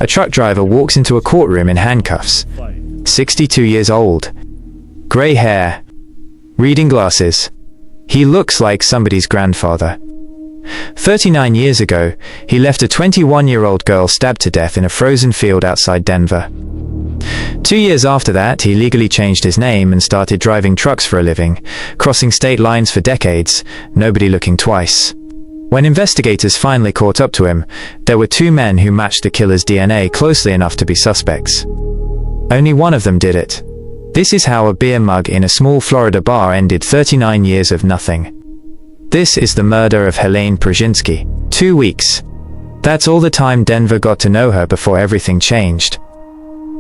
A truck driver walks into a courtroom in handcuffs. 62 years old. Grey hair. Reading glasses. He looks like somebody's grandfather. 39 years ago, he left a 21-year-old girl stabbed to death in a frozen field outside Denver. 2 years after that, he legally changed his name and started driving trucks for a living, crossing state lines for decades, nobody looking twice. When investigators finally caught up to him, there were two men who matched the killer's DNA closely enough to be suspects. Only one of them did it. This is how a beer mug in a small Florida bar ended 39 years of nothing. This is the murder of Helene Prushinsky. 2 weeks. That's all the time Denver got to know her before everything changed.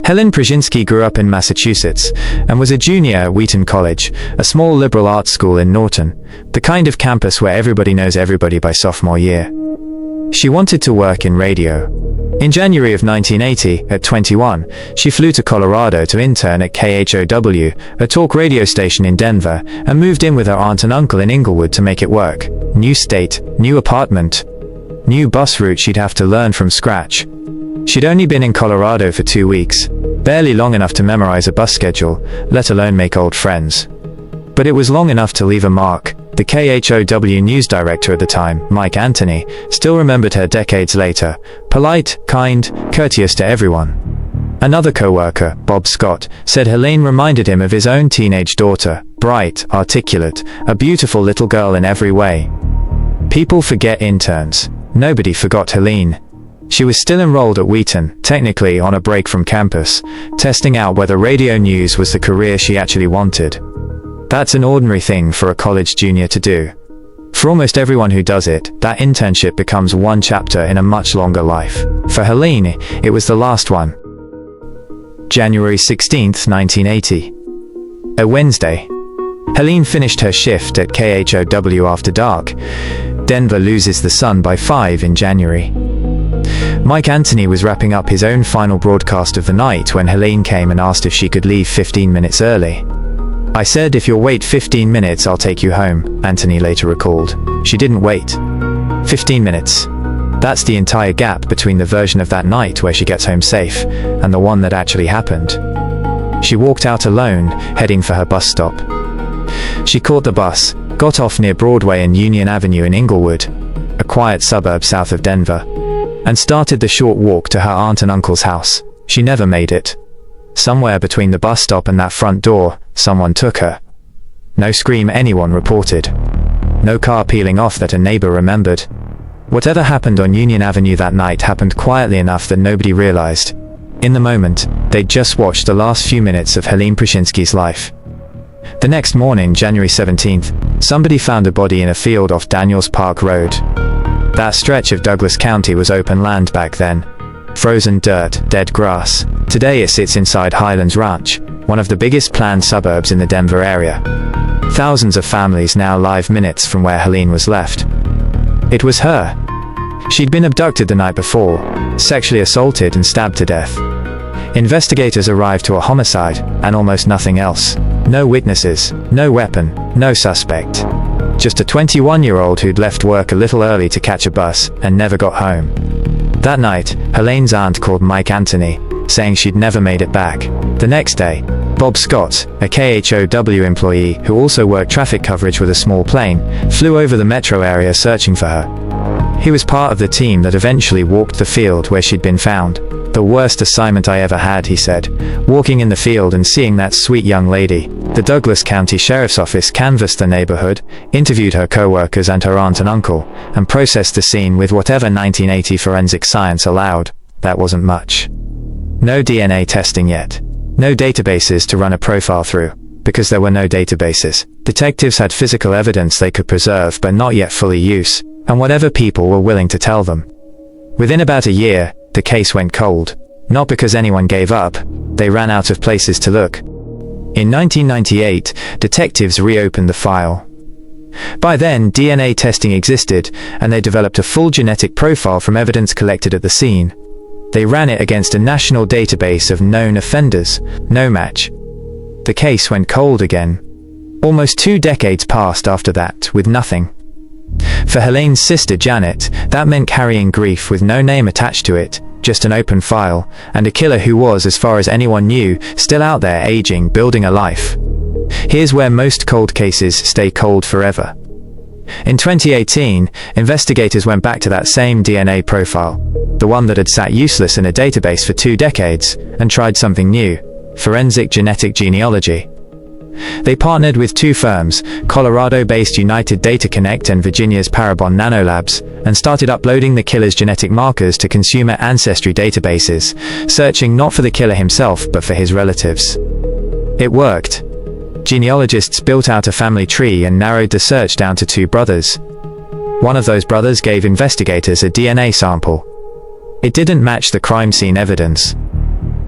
Helene Prushinsky grew up in Massachusetts and was a junior at Wheaton College, a small liberal arts school in Norton, the kind of campus where everybody knows everybody by sophomore year. She wanted to work in radio. In January of 1980, at 21, she flew to Colorado to intern at KHOW, a talk radio station in Denver, and moved in with her aunt and uncle in Inglewood to make it work. New state, new apartment, new bus route she'd have to learn from scratch. She'd only been in Colorado for 2 weeks, barely long enough to memorize a bus schedule, let alone make old friends. But it was long enough to leave a mark. The KHOW news director at the time, Mike Anthony, still remembered her decades later, polite, kind, courteous to everyone. Another co-worker, Bob Scott, said Helene reminded him of his own teenage daughter, bright, articulate, a beautiful little girl in every way. People forget interns. Nobody forgot Helene. She was still enrolled at Wheaton, technically on a break from campus, testing out whether radio news was the career she actually wanted. That's an ordinary thing for a college junior to do. For almost everyone who does it, that internship becomes one chapter in a much longer life. For Helene, it was the last one. January 16, 1980. A Wednesday. Helene finished her shift at KHOW after dark. Denver loses the sun by 5 in January. Mike Anthony was wrapping up his own final broadcast of the night when Helene came and asked if she could leave 15 minutes early. "I said if you'll wait 15 minutes I'll take you home," Anthony later recalled. She didn't wait. 15 minutes. That's the entire gap between the version of that night where she gets home safe and the one that actually happened. She walked out alone, heading for her bus stop. She caught the bus, got off near Broadway and Union Avenue in Inglewood, a quiet suburb south of Denver, and started the short walk to her aunt and uncle's house. She never made it. Somewhere between the bus stop and that front door, someone took her. No scream anyone reported. No car peeling off that a neighbor remembered. Whatever happened on Union Avenue that night happened quietly enough that nobody realized. In the moment, they'd just watched the last few minutes of Helene Prushinsky's life. The next morning, January 17th, somebody found a body in a field off Daniels Park Road. That stretch of Douglas County was open land back then. Frozen dirt, dead grass. Today it sits inside Highlands Ranch, one of the biggest planned suburbs in the Denver area. Thousands of families now live minutes from where Helene was left. It was her. She'd been abducted the night before, sexually assaulted and stabbed to death. Investigators arrived to a homicide, and almost nothing else. No witnesses, no weapon, no suspect. Just a 21-year-old who'd left work a little early to catch a bus and never got home. That night, Helene's aunt called Mike Anthony, saying she'd never made it back. The next day, Bob Scott, a KHOW employee who also worked traffic coverage with a small plane, flew over the metro area searching for her. He was part of the team that eventually walked the field where she'd been found. "The worst assignment I ever had," he said, walking in the field and seeing that sweet young lady. The Douglas County Sheriff's Office canvassed the neighborhood, interviewed her co-workers and her aunt and uncle, and processed the scene with whatever 1980 forensic science allowed. That wasn't much. No DNA testing yet. No databases to run a profile through, because there were no databases. Detectives had physical evidence they could preserve but not yet fully use, and whatever people were willing to tell them. Within about a year, the case went cold. Not because anyone gave up, they ran out of places to look. In 1998, detectives reopened the file. By then, DNA testing existed, and they developed a full genetic profile from evidence collected at the scene. They ran it against a national database of known offenders. No match. The case went cold again. Almost 2 decades passed after that, with nothing. For Helene's sister Janet, that meant carrying grief with no name attached to it, just an open file, and a killer who was, as far as anyone knew, still out there aging, building a life. Here's where most cold cases stay cold forever. In 2018, investigators went back to that same DNA profile, the one that had sat useless in a database for 2 decades, and tried something new: forensic genetic genealogy. They partnered with 2 firms, Colorado-based United Data Connect and Virginia's Parabon Nanolabs, and started uploading the killer's genetic markers to consumer ancestry databases, searching not for the killer himself but for his relatives. It worked. Genealogists built out a family tree and narrowed the search down to 2 brothers. One of those brothers gave investigators a DNA sample. It didn't match the crime scene evidence.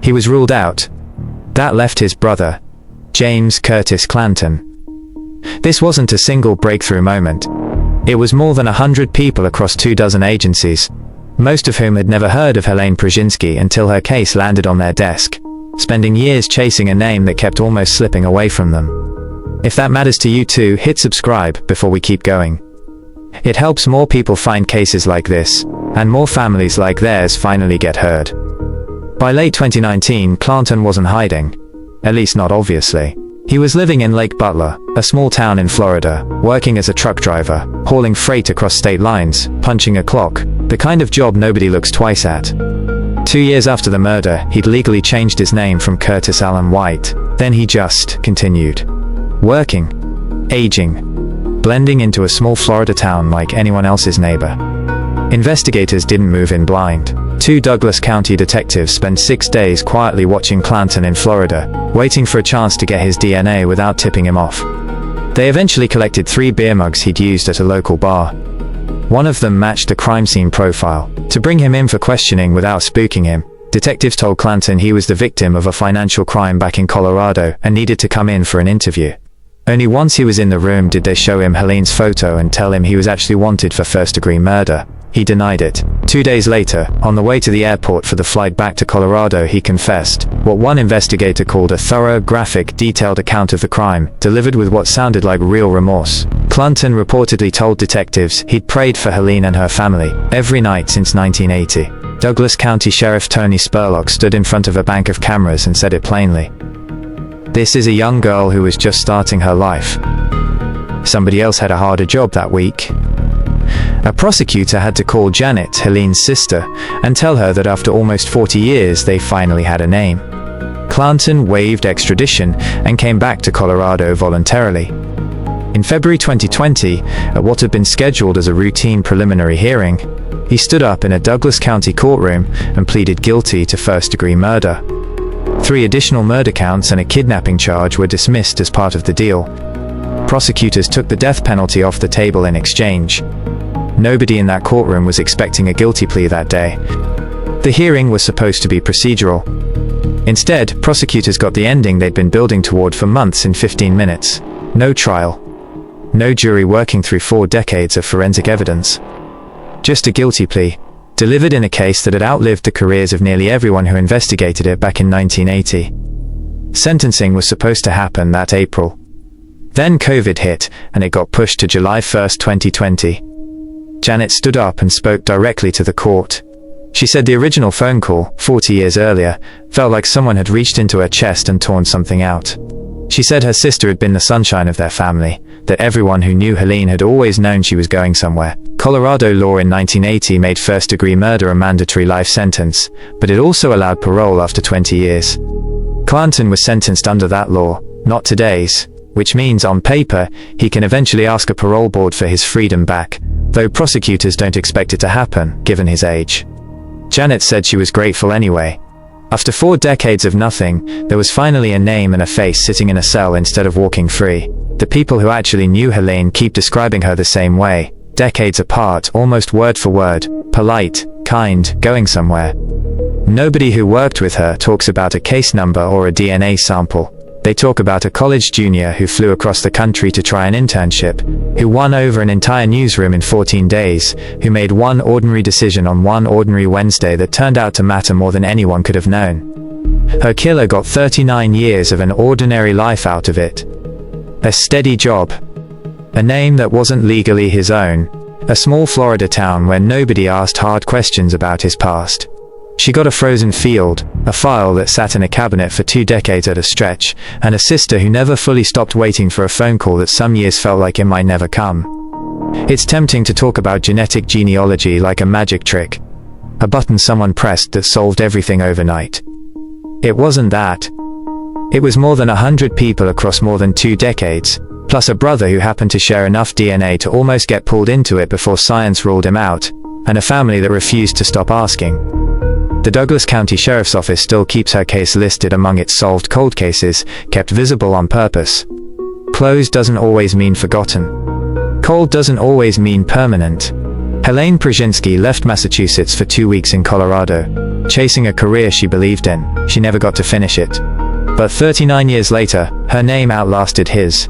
He was ruled out. That left his brother, James Curtis Clanton. This wasn't a single breakthrough moment. It was more than 100 people across 24 agencies, most of whom had never heard of Helene Przynski until her case landed on their desk, spending years chasing a name that kept almost slipping away from them. If that matters to you too, hit subscribe before we keep going. It helps more people find cases like this, and more families like theirs finally get heard. By late 2019, Clanton wasn't hiding. At least not obviously. He was living in Lake Butler, a small town in Florida, working as a truck driver, hauling freight across state lines, punching a clock, the kind of job nobody looks twice at. 2 years after the murder, he'd legally changed his name from Curtis Allen White. Then he just continued. Working. Aging. Blending into a small Florida town like anyone else's neighbor. Investigators didn't move in blind. 2 Douglas County detectives spent 6 days quietly watching Clanton in Florida, waiting for a chance to get his DNA without tipping him off. They eventually collected 3 beer mugs he'd used at a local bar. One of them matched the crime scene profile. To bring him in for questioning without spooking him, detectives told Clanton he was the victim of a financial crime back in Colorado and needed to come in for an interview. Only once he was in the room did they show him Helene's photo and tell him he was actually wanted for first-degree murder. He denied it. 2 days later, on the way to the airport for the flight back to Colorado, he confessed, what one investigator called a thorough, graphic, detailed account of the crime, delivered with what sounded like real remorse. Clanton reportedly told detectives he'd prayed for Helene and her family every night since 1980. Douglas County Sheriff Tony Spurlock stood in front of a bank of cameras and said it plainly. This is a young girl who was just starting her life. Somebody else had a harder job that week. A prosecutor had to call Janet, Helene's sister, and tell her that after almost 40 years they finally had a name. Clanton waived extradition and came back to Colorado voluntarily. In February 2020, at what had been scheduled as a routine preliminary hearing, he stood up in a Douglas County courtroom and pleaded guilty to first-degree murder. 3 additional murder counts and a kidnapping charge were dismissed as part of the deal. Prosecutors took the death penalty off the table in exchange. Nobody in that courtroom was expecting a guilty plea that day. The hearing was supposed to be procedural. Instead, prosecutors got the ending they'd been building toward for months in 15 minutes. No trial. No jury working through 4 decades of forensic evidence. Just a guilty plea, delivered in a case that had outlived the careers of nearly everyone who investigated it back in 1980. Sentencing was supposed to happen that April. Then COVID hit, and it got pushed to July 1, 2020. Janet stood up and spoke directly to the court. She said the original phone call, 40 years earlier, felt like someone had reached into her chest and torn something out. She said her sister had been the sunshine of their family, that everyone who knew Helene had always known she was going somewhere. Colorado law in 1980 made first-degree murder a mandatory life sentence, but it also allowed parole after 20 years. Clanton was sentenced under that law, not today's, which means, on paper, he can eventually ask a parole board for his freedom back, though prosecutors don't expect it to happen, given his age. Janet said she was grateful anyway. After 4 decades of nothing, there was finally a name and a face sitting in a cell instead of walking free. The people who actually knew Helene keep describing her the same way, decades apart, almost word for word, polite, kind, going somewhere. Nobody who worked with her talks about a case number or a DNA sample. They talk about a college junior who flew across the country to try an internship, who won over an entire newsroom in 14 days, who made one ordinary decision on one ordinary Wednesday that turned out to matter more than anyone could have known. Her killer got 39 years of an ordinary life out of it. A steady job. A name that wasn't legally his own. A small Florida town where nobody asked hard questions about his past. She got a frozen field, a file that sat in a cabinet for 2 decades at a stretch, and a sister who never fully stopped waiting for a phone call that some years felt like it might never come. It's tempting to talk about genetic genealogy like a magic trick, a button someone pressed that solved everything overnight. It wasn't that. It was more than 100 people across more than 2 decades, plus a brother who happened to share enough DNA to almost get pulled into it before science ruled him out, and a family that refused to stop asking. The Douglas County Sheriff's Office still keeps her case listed among its solved cold cases, kept visible on purpose. Closed doesn't always mean forgotten. Cold doesn't always mean permanent. Helene Przynski left Massachusetts for 2 weeks in Colorado, chasing a career she believed in. She never got to finish it. But 39 years later, her name outlasted his.